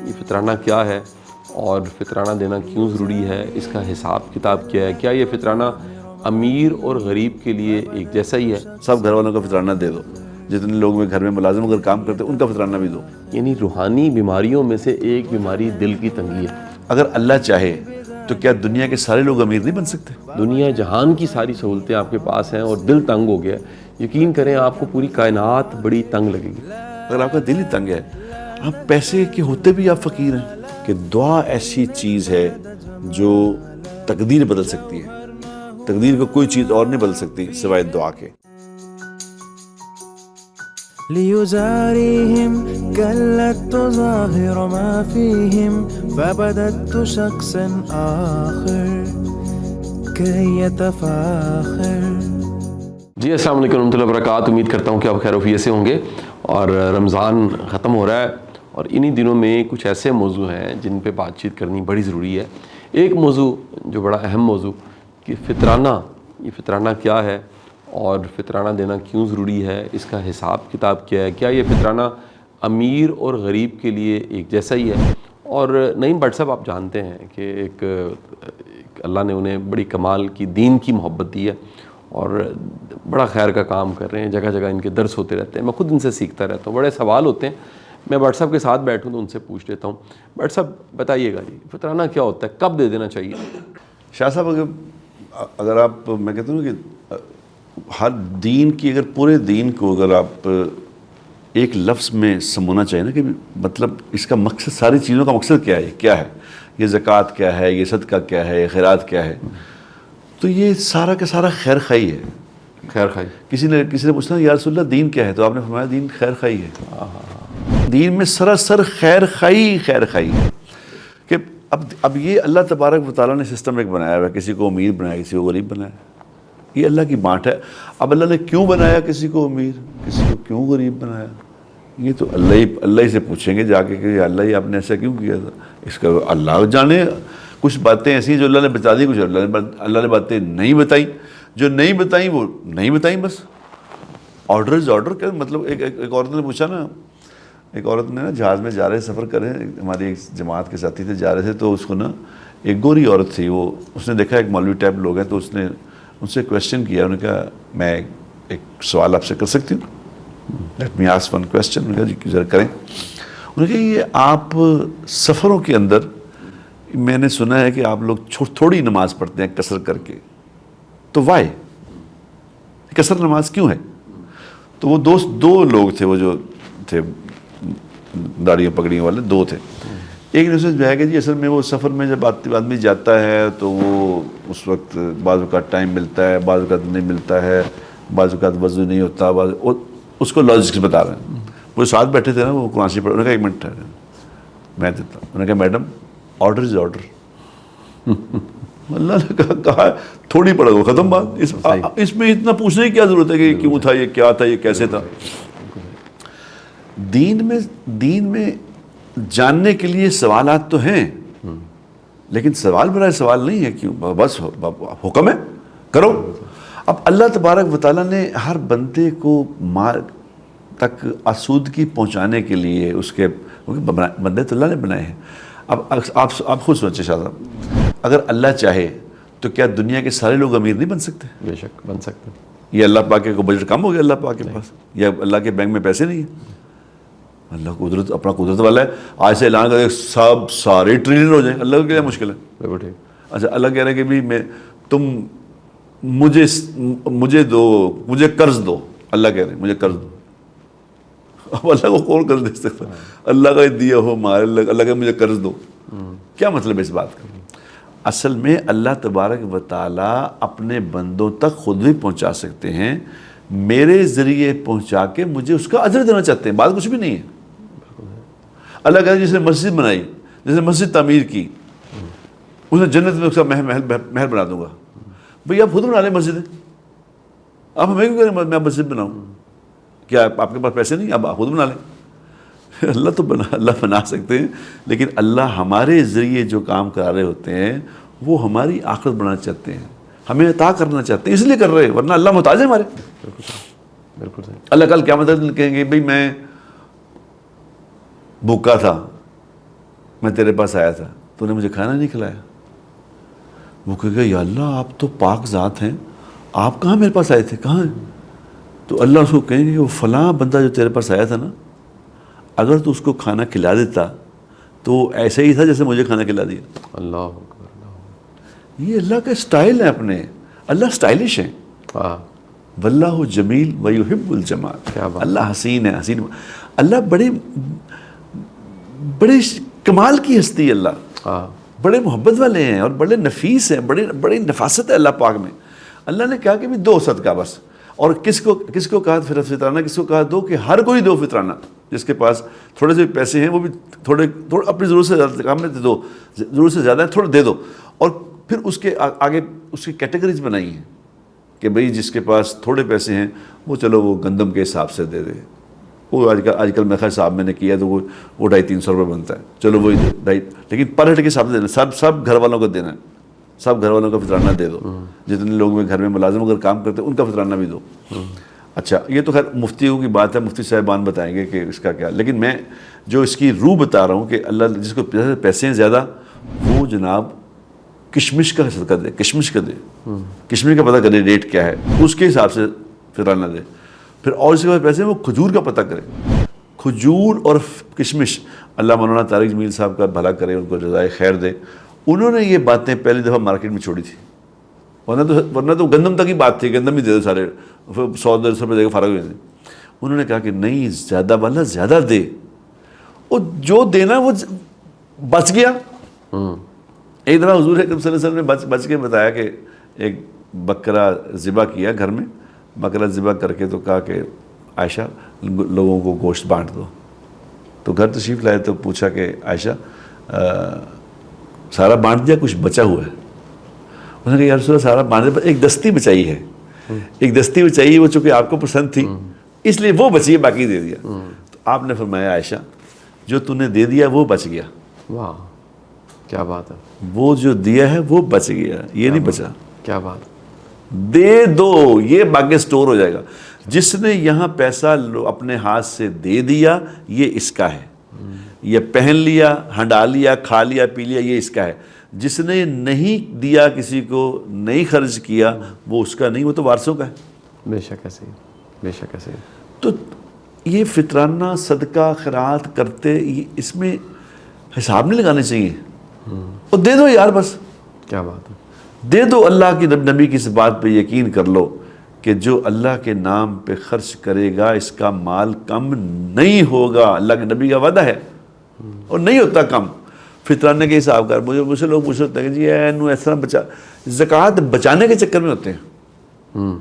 یہ فطرانہ کیا ہے اور فطرانہ دینا کیوں ضروری ہے، اس کا حساب کتاب کیا ہے، کیا یہ فطرانہ امیر اور غریب کے لیے ایک جیسا ہی ہے؟ سب گھر والوں کا فطرانہ دے دو، جتنے لوگ میں گھر میں ملازم اگر کام کرتے ہیں ان کا فطرانہ بھی دو۔ یعنی روحانی بیماریوں میں سے ایک بیماری دل کی تنگی ہے۔ اگر اللہ چاہے تو کیا دنیا کے سارے لوگ امیر نہیں بن سکتے؟ دنیا جہان کی ساری سہولتیں آپ کے پاس ہیں اور دل تنگ ہو گیا، یقین کریں آپ کو پوری کائنات بڑی تنگ لگے گی۔ اگر آپ کا دل ہی تنگ ہے، آپ پیسے کے ہوتے بھی آپ فقیر ہیں۔ کہ دعا ایسی چیز ہے جو تقدیر بدل سکتی ہے، تقدیر کو کوئی چیز اور نہیں بدل سکتی سوائے دعا کے۔ ليزاريهم قلت تظاهر ما فيهم فبدت شخصا آخر كي يتفاخر۔ جی السلام علیکم ورحمۃ اللہ وبرکاتہ، امید کرتا ہوں کہ آپ خیر وفیت سے ہوں گے اور رمضان ختم ہو رہا ہے اور انہی دنوں میں کچھ ایسے موضوع ہیں جن پہ بات چیت کرنی بڑی ضروری ہے۔ ایک موضوع جو بڑا اہم موضوع کہ فطرانہ، یہ فطرانہ کیا ہے اور فطرانہ دینا کیوں ضروری ہے، اس کا حساب کتاب کیا ہے، کیا یہ فطرانہ امیر اور غریب کے لیے ایک جیسا ہی ہے۔ اور نعیم بٹ صاحب آپ جانتے ہیں کہ ایک اللہ نے انہیں بڑی کمال کی دین کی محبت دی ہے اور بڑا خیر کا کام کر رہے ہیں، جگہ جگہ ان کے درس ہوتے رہتے ہیں، میں خود ان سے سیکھتا رہتا ہوں، بڑے سوال ہوتے ہیں، میں بٹ صاحب کے ساتھ بیٹھوں تو ان سے پوچھ لیتا ہوں۔ بٹ صاحب بتائیے گا جی فطرانہ کیا ہوتا ہے، کب دے دینا چاہیے؟ شاہ صاحب اگر آپ، میں کہتا ہوں کہ ہر دین کی، اگر پورے دین کو اگر آپ ایک لفظ میں سمونا چاہیے نا کہ مطلب اس کا مقصد، ساری چیزوں کا مقصد کیا ہے، کیا ہے یہ زکوٰۃ کیا ہے، یہ صدقہ کیا ہے، یہ خیرات کیا ہے، تو یہ سارا کا سارا خیر خواہی ہے۔ خیر خواہی۔ کسی نے پوچھنا یا رسول اللہ دین کیا ہے، تو آپ نے فرمایا دین خیر خواہی ہے۔ دین میں سراسر خیر خواہی ہے کہ اب یہ اللہ تبارک و تعالیٰ نے سسٹم ایک بنایا ہوا ہے، کسی کو امیر بنایا، کسی کو غریب بنایا، یہ اللہ کی بانٹ ہے۔ اب اللہ نے کیوں بنایا کسی کو امیر، کسی کو کیوں غریب بنایا، یہ تو اللہ ہی سے پوچھیں گے جا کے کہ اللہ ہی آپ نے ایسا کیوں کیا تھا، اس کا اللہ جانے۔ کچھ باتیں ایسی ہیں جو اللہ نے بتا دی، کچھ اللہ نے باتیں نہیں بتائیں، جو نہیں بتائیں وہ نہیں بتائیں، بس آرڈر از آرڈر۔ کیا مطلب، ایک عورت نے پوچھا نا، ایک عورت نے نا جہاز میں جا رہے سفر کر رہے، ہماری ایک جماعت کے ساتھی تھے، جا رہے تھے، تو اس کو نا ایک گوری عورت تھی، وہ اس نے دیکھا ایک مولوی ٹائپ لوگ ہیں، تو اس نے ان سے کویسچن کیا، انہوں نے کہا میں ایک سوال آپ سے کر سکتی ہوں، let me ask one question. انہوں نے کہا جی ذرا کریں۔ انہوں نے کہا یہ آپ سفروں کے اندر میں نے سنا ہے کہ آپ لوگ تھوڑی نماز پڑھتے ہیں قصر کر کے، تو وائی قصر نماز کیوں ہے؟ تو وہ دو لوگ تھے، وہ جو تھے داڑیاں پگڑیوں والے دو تھے، ایک نے اسے جو ہے کہ جی اصل میں وہ سفر میں جب آدمی جاتا ہے تو وہ اس وقت بعض اوقات ٹائم ملتا ہے، بعض اوقات نہیں ملتا ہے، بعض اوقات وضو نہیں ہوتا، اس کو لاجکس بتا رہے ہیں۔ وہ ساتھ بیٹھے تھے نا، وہ قرآن شریف پڑھ، انہوں نے کہا ایک منٹ ٹھہرے میں دیتا ہوں۔ انہوں نے کہا میڈم آرڈر از آرڈر۔ اللہ نے کہا تھوڑی پڑھا وہ ختم بات، اس میں اتنا پوچھنے کی کیا ضرورت ہے کہ یہ کیوں تھا، یہ کیا تھا، یہ کیسے تھا۔ دین میں جاننے کے لیے سوالات تو ہیں، لیکن سوال برائے سوال نہیں ہے، کیوں بس حکم ہے کرو۔ اب اللہ تبارک و تعالیٰ نے ہر بندے کو مار تک آسودگی پہنچانے کے لیے اس کے بندے تو اللہ نے بنائے ہیں۔ اب آپ خود سوچیں شاہ صاحب، اگر اللہ چاہے تو کیا دنیا کے سارے لوگ امیر نہیں بن سکتے؟ بے شک بن سکتے۔ یہ اللہ پاک کو بجٹ کم ہو گیا اللہ پاک کے پاس، یا اللہ کے بینک میں پیسے نہیں ہیں؟ اللہ قدرت، اپنا قدرت والا ہے، آج سے اعلان کرے سب سارے ٹریلین ہو جائیں، اللہ کو کیا مشکل ہے؟ بالکل ٹھیک۔ اچھا اللہ کہہ رہے ہیں کہ بھی تم مجھے قرض دو، اللہ کہہ رہے ہیں مجھے قرض دو۔ اب اللہ کو کون قرض دے سکتا؟ اللہ کا دیا ہو مال، اللہ کہ مجھے قرض دو، کیا مطلب ہے اس بات کا؟ اصل میں اللہ تبارک و تعالیٰ اپنے بندوں تک خود بھی پہنچا سکتے ہیں، میرے ذریعے پہنچا کے مجھے اس کا اجر دینا چاہتے ہیں، بات کچھ بھی نہیں ہے۔ اللہ کہتا ہے جس نے مسجد بنائی، جس نے مسجد تعمیر کی، اس نے جنت میں اس کا محل بنا دوں گا۔ بھئی آپ خود بنا لیں مسجدیں، آپ ہمیں کیوں کہیں میں مسجد بناؤں؟ کیا آپ کے پاس پیسے نہیں؟ آپ خود بنا لیں۔ اللہ بنا سکتے ہیں، لیکن اللہ ہمارے ذریعے جو کام کرا رہے ہوتے ہیں وہ ہماری آخرت بنانا چاہتے ہیں، ہمیں عطا کرنا چاہتے ہیں، اس لیے کر رہے ہیں، ورنہ اللہ محتاج ہے ہمارے۔ بالکل صحیح۔ اللہ کل قیامت کہیں گے بھئی میں بھوکا تھا، میں تیرے پاس آیا تھا، تو نے مجھے کھانا نہیں کھلایا. وہ کہے گا یا اللہ آپ تو پاک ذات ہیں، آپ کہاں میرے پاس آئے تھے، کہاں ہیں؟ تو اللہ اس کو کہیں گے کہ وہ فلاں بندہ جو تیرے پاس آیا تھا نا، اگر تو اس کو کھانا کھلا دیتا تو وہ ایسا ہی تھا جیسے مجھے کھانا کھلا دیا. اللہ اکبر. یہ اللہ کا اسٹائل ہے اپنے. اللہ اسٹائلش ہے. ہاں واللہ جمیل ویحب الجمال. کیا بات. اللہ حسین ہے، حسین. اللہ بڑے کمال کی ہستی ہے. اللہ ہاں بڑے محبت والے ہیں اور بڑے نفیس ہیں، بڑی نفاست ہے اللہ پاک میں. اللہ نے کہا کہ بھی دو صدقہ بس. اور کس کو کہا فطرانہ، کس کو کہا دو، کہ ہر کوئی دو فطرانہ. جس کے پاس تھوڑے سے پیسے ہیں وہ بھی تھوڑے اپنی ضرورت سے زیادہ کام میں دو، ضرورت سے زیادہ ہے تھوڑا دے دو. اور پھر اس کے آگے اس کی کیٹیگریز بنائی ہیں کہ بھئی جس کے پاس تھوڑے پیسے ہیں وہ چلو وہ گندم کے حساب سے دے دے. وہ آج کل میں خیال صاحب میں نے کیا تو وہ 250-300 روپے بنتا ہے، چلو وہی لیکن پر ہیڈ کے حساب سے دینا. سب گھر والوں کو دینا ہے، سب گھر والوں کا فطرانہ دے دو. جتنے لوگ میں گھر میں ملازم اگر کام کرتے ہیں ان کا فطرانہ بھی دو. اچھا یہ تو خیر مفتیوں کی بات ہے، مفتی صاحبان بتائیں گے کہ اس کا کیا. لیکن میں جو اس کی روح بتا رہا ہوں کہ اللہ جس کو پیسے ہیں زیادہ وہ جناب کشمش کا صدقہ دے، کشمش کا دے، کشمش کا پتہ کرے ریٹ کیا ہے، اس کے حساب سے فطرانہ دے. پھر اور اس کے بعد پیسے وہ کھجور کا پتہ کرے. کھجور اور کشمش، اللہ مولانا طارق جمیل صاحب کا بھلا کرے، ان کو جزائے خیر دے. انہوں نے یہ باتیں پہلی دفعہ مارکیٹ میں چھوڑی تھی. ورنہ تو گندم تک ہی بات تھی، گندم ہی دے دو سارے، 100-150 روپے دے کے فارغ ہوئے تھے. انہوں نے کہا کہ نہیں، زیادہ والا زیادہ دے، اور جو دینا وہ بچ گیا. ایک دفعہ حضور اکرم صلی اللہ علیہ وسلم نے بچ کے بتایا کہ ایک بکرا ذبح کیا گھر میں. بکرا ذبح کر کے تو کہا کہ عائشہ لوگوں کو گوشت بانٹ دو. تو گھر تشریف لائے تو پوچھا کہ عائشہ سارا بانٹ دیا، کچھ بچا ہوا ہے؟ انہوں نے کہا یا رسول اللہ سارا بانٹ دیا، ایک دستی بچائی ہے. ایک دستی بچائی، وہ چونکہ آپ کو پسند تھی اس لیے وہ بچی ہے، باقی دے دیا. تو آپ نے فرمایا عائشہ جو تو نے دے دیا وہ بچ گیا. واہ کیا بات ہے. وہ جو دیا ہے وہ بچ گیا، یہ نہیں بچا. کیا بات. دے دو، یہ باقی سٹور ہو جائے گا. جس نے یہاں پیسہ اپنے ہاتھ سے دے دیا یہ اس کا ہے. یہ پہن لیا، ہنڈا لیا، کھا لیا، پی لیا، یہ اس کا ہے. جس نے نہیں دیا، کسی کو نہیں خرچ کیا، وہ اس کا نہیں، وہ تو وارثوں کا ہے. بے شک ایسے ہی، بے شک ایسے ہی. تو یہ فطرانہ صدقہ خیرات کرتے، اس میں حساب نہیں لگانے چاہیے. اور دے دو یار بس. کیا بات ہے. دے دو. اللہ کی نبی کی اس بات پہ یقین کر لو کہ جو اللہ کے نام پہ خرچ کرے گا اس کا مال کم نہیں ہوگا. اللہ کے نبی کا وعدہ ہے، اور نہیں ہوتا کم. فطرانے کے حساب کر مجھ سے لوگ پوچھ رہے ہیں کہ جی اس طرح بچا، زکوٰۃ بچانے کے چکر میں ہوتے ہیں.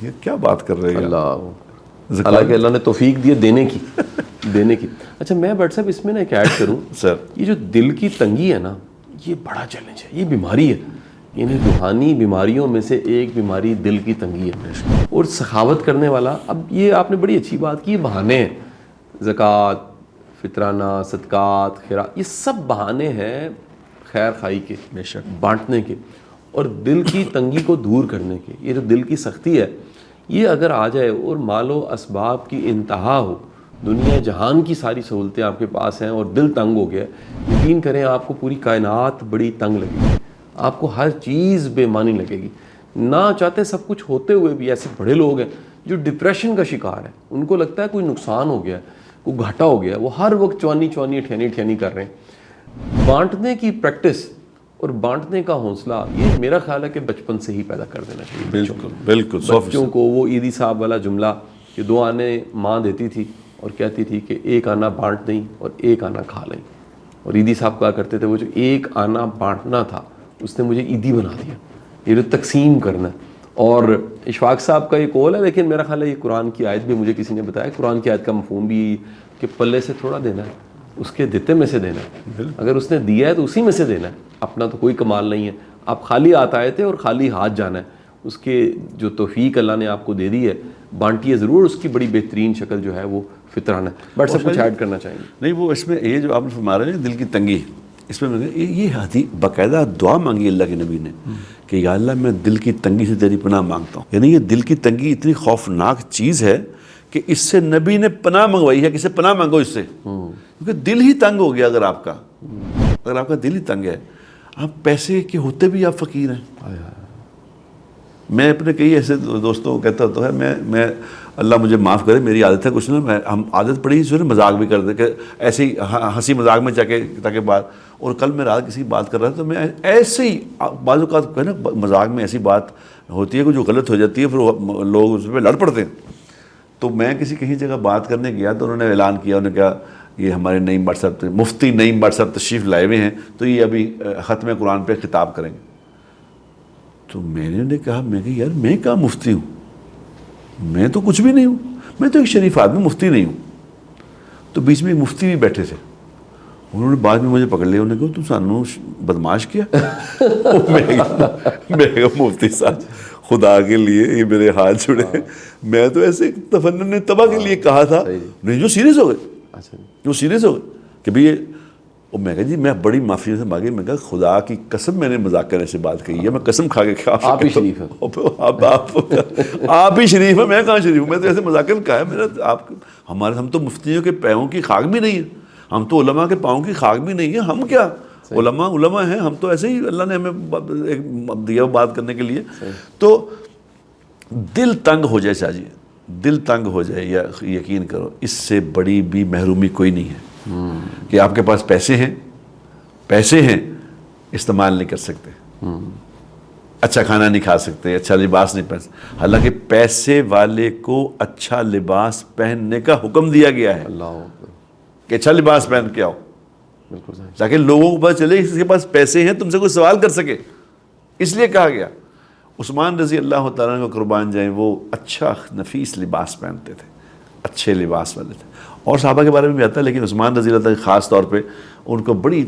یہ کیا بات کر رہے ہیں اللہ اللہ نے توفیق دی دینے کی. اچھا میں بٹ صاحب اس میں نا ایک ایڈ کروں سر. یہ جو دل کی تنگی ہے نا، یہ بڑا چیلنج ہے، یہ بیماری ہے. یعنی روحانی بیماریوں میں سے ایک بیماری دل کی تنگی ہے. اور سخاوت کرنے والا، اب یہ آپ نے بڑی اچھی بات کی، یہ بہانے ہیں. زکوٰۃ، فطرانہ، صدقات، خیرات، یہ سب بہانے ہیں خیر خائی کے، بے شک بانٹنے کے اور دل کی تنگی کو دور کرنے کے. یہ جو دل کی سختی ہے یہ اگر آ جائے اور مال و اسباب کی انتہا ہو، دنیا جہان کی ساری سہولتیں آپ کے پاس ہیں اور دل تنگ ہو گیا، یقین کریں آپ کو پوری کائنات بڑی تنگ لگے گی. آپ کو ہر چیز بے معنی لگے گی. نہ چاہتے سب کچھ ہوتے ہوئے بھی ایسے بڑے لوگ ہیں جو ڈپریشن کا شکار ہے. ان کو لگتا ہے کوئی نقصان ہو گیا، کوئی گھاٹا ہو گیا، وہ ہر وقت چوانی ٹھیانی کر رہے ہیں. بانٹنے کی پریکٹس اور بانٹنے کا حوصلہ یہ میرا خیال ہے کہ بچپن سے ہی پیدا کر دینا چاہیے. بالکل بچوں کو وہ عیدی صاحب والا جملہ کہ 2 آنے ماں دیتی تھی اور کہتی تھی کہ 1 آنا بانٹ دیں اور 1 آنا کھا لیں. اور عیدی صاحب کہا کرتے تھے وہ جو 1 آنا بانٹنا تھا اس نے مجھے عیدی بنا دیا. یہ جو تقسیم کرنا ہے. اور اشفاق صاحب کا یہ قول ہے، لیکن میرا خیال ہے یہ قرآن کی آیت بھی مجھے کسی نے بتایا. قرآن کی آیت کا مفہوم بھی کہ پلے سے تھوڑا دینا ہے، اس کے دیتے میں سے دینا ہے. اگر اس نے دیا ہے تو اسی میں سے دینا ہے. اپنا تو کوئی کمال نہیں ہے. آپ خالی ہاتھ آئے تھے اور خالی ہاتھ جانا ہے. اس کے جو توفیق اللہ نے آپ کو دے دی ہے بانٹیے ضرور. اس کی بڑی بہترین شکل جو ہے وہ فطرانہ ہے. بٹ سب کچھ ایڈ کرنا چاہیں گے. نہیں وہ اس میں یہ جو آپ نے فرما رہے ہیں دل کی تنگی، اس میں یہ حدیث باقاعدہ دعا مانگی اللہ کے نبی نے کہ یا اللہ میں دل کی تنگی سے تیری پناہ مانگتا ہوں. یعنی یہ دل کی تنگی اتنی خوفناک چیز ہے کہ اس سے نبی نے پناہ منگوائی ہے کہ اسے پناہ مانگو اس سے، کیونکہ دل ہی تنگ ہو گیا. اگر آپ کا دل ہی تنگ ہے، آپ پیسے کے ہوتے بھی آپ فقیر ہیں. میں اپنے کئی ایسے دوستوں کو کہتا ہوتا ہے، میں اللہ مجھے معاف کرے، میری عادت ہے کچھ نا، ہم عادت پڑی جو ہے مذاق بھی کر دیں کہ ایسے ہی ہنسی مذاق میں جا کے تاکہ بات. اور کل میں رات کسی بات کر رہا تھا تو میں ایسے ہی بعض اوقات ہے نا مذاق میں ایسی بات ہوتی ہے کہ جو غلط ہو جاتی ہے، پھر لوگ اس پہ لڑ پڑتے ہیں. تو میں کہیں جگہ بات کرنے گیا تو انہوں نے اعلان کیا، انہوں نے کہا یہ ہمارے نعیم بٹ صاحب مفتی نعیم بٹ صاحب تشریف لائے ہوئے ہیں، تو یہ ابھی ختم قرآن پہ خطاب کریں گے. تو میں نے کہا یار میں کہاں مفتی ہوں، میں تو کچھ بھی نہیں ہوں، میں تو ایک شریف آدمی، مفتی نہیں ہوں. تو بیچ میں ایک مفتی بھی بیٹھے تھے، انہوں نے بعد میں مجھے پکڑ لیا، انہوں نے کہا تو سانو بدماش کیا. میں کہا مفتی صاحب خدا کے لیے یہ میرے ہاتھ چھڑے، میں تو ایسے تفنن نے تباہ کے لیے کہا تھا. نہیں جو سیریس ہو گئے، جو سیریس ہو گئے کہ بھئی میں کہا جی میں بڑی معافی سے مانگی، میں کہا خدا کی قسم میں نے مذاق کرنے سے بات کہی ہے، میں قسم کھا کے کہا آپ ہی شریف ہیں، آپ ہی شریف ہیں، میں کہاں شریف ہوں، میں تو ایسے مذاق کہا ہے میرا. ہم تو مفتیوں کے پیروں کی خاک بھی نہیں ہیں، ہم تو علماء کے پاؤں کی خاک بھی نہیں ہیں، ہم کیا علماء ہیں، ہم تو ایسے ہی اللہ نے ہمیں ایک دیا بات کرنے کے لیے. تو دل تنگ ہو جائے شاہ جی، دل تنگ ہو جائے، یا یقین کرو اس سے بڑی بھی محرومی کوئی نہیں ہے کہ آپ کے پاس پیسے ہیں استعمال نہیں کر سکتے، اچھا کھانا نہیں کھا سکتے، اچھا لباس نہیں پہن سکتے. حالانکہ پیسے والے کو اچھا لباس پہننے کا حکم دیا گیا ہے کہ اچھا لباس پہن کے آؤ، تاکہ لوگوں کو پتہ چلے اس کے پاس پیسے ہیں، تم سے کوئی سوال کر سکے، اس لیے کہا گیا. عثمان رضی اللہ تعالیٰ کو قربان جائیں، وہ اچھا نفیس لباس پہنتے تھے، اچھے لباس والے تھے. اور صحابہ کے بارے میں بھی آتا ہے، لیکن عثمان رضی اللہ تعالیٰ خاص طور پہ ان کو بڑی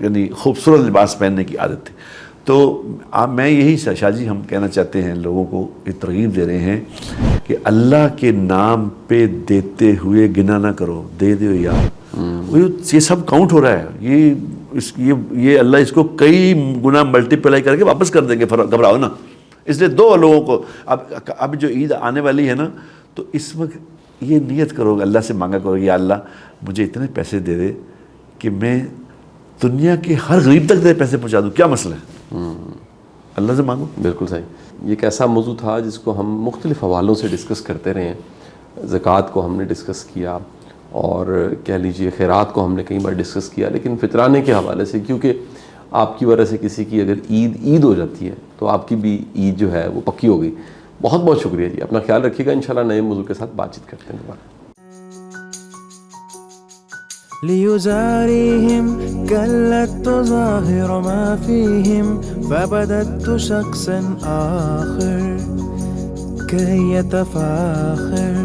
یعنی خوبصورت لباس پہننے کی عادت تھی. تو میں یہی شاہ جی ہم کہنا چاہتے ہیں، لوگوں کو یہ ترغیب دے رہے ہیں کہ اللہ کے نام پہ دیتے ہوئے گناہ نہ کرو، دے دو یار. یہ سب کاؤنٹ ہو رہا ہے، یہ اللہ اس کو کئی گنا ملٹی پلائی کر کے واپس کر دیں گے، گھبراؤ نا. اس لیے دو لوگوں کو اب جو عید آنے والی ہے نا، تو اس وقت یہ نیت کرو گے، اللہ سے مانگا کرو گے یا اللہ مجھے اتنے پیسے دے دے کہ میں دنیا کے ہر غریب تک تیرے پیسے پہنچا دوں. کیا مسئلہ ہے، اللہ سے مانگو. بالکل صحیح. یہ ایک ایسا موضوع تھا جس کو ہم مختلف حوالوں سے ڈسکس کرتے رہے ہیں. زکوٰۃ کو ہم نے ڈسکس کیا، اور کہہ لیجئے خیرات کو ہم نے کئی بار ڈسکس کیا، لیکن فطرانے کے حوالے سے، کیونکہ آپ کی وجہ سے کسی کی اگر عید ہو جاتی ہے تو آپ کی بھی عید جو ہے وہ پکی ہو گئی. بہت بہت شکریہ جی، اپنا خیال رکھیے گا، انشاءاللہ نئے موضوع کے ساتھ بات چیت کرتے ہیں دوبارہ. ليزاريهم قلت تظاهر ما فيهم فبدت شخص آخر كي يتفاخر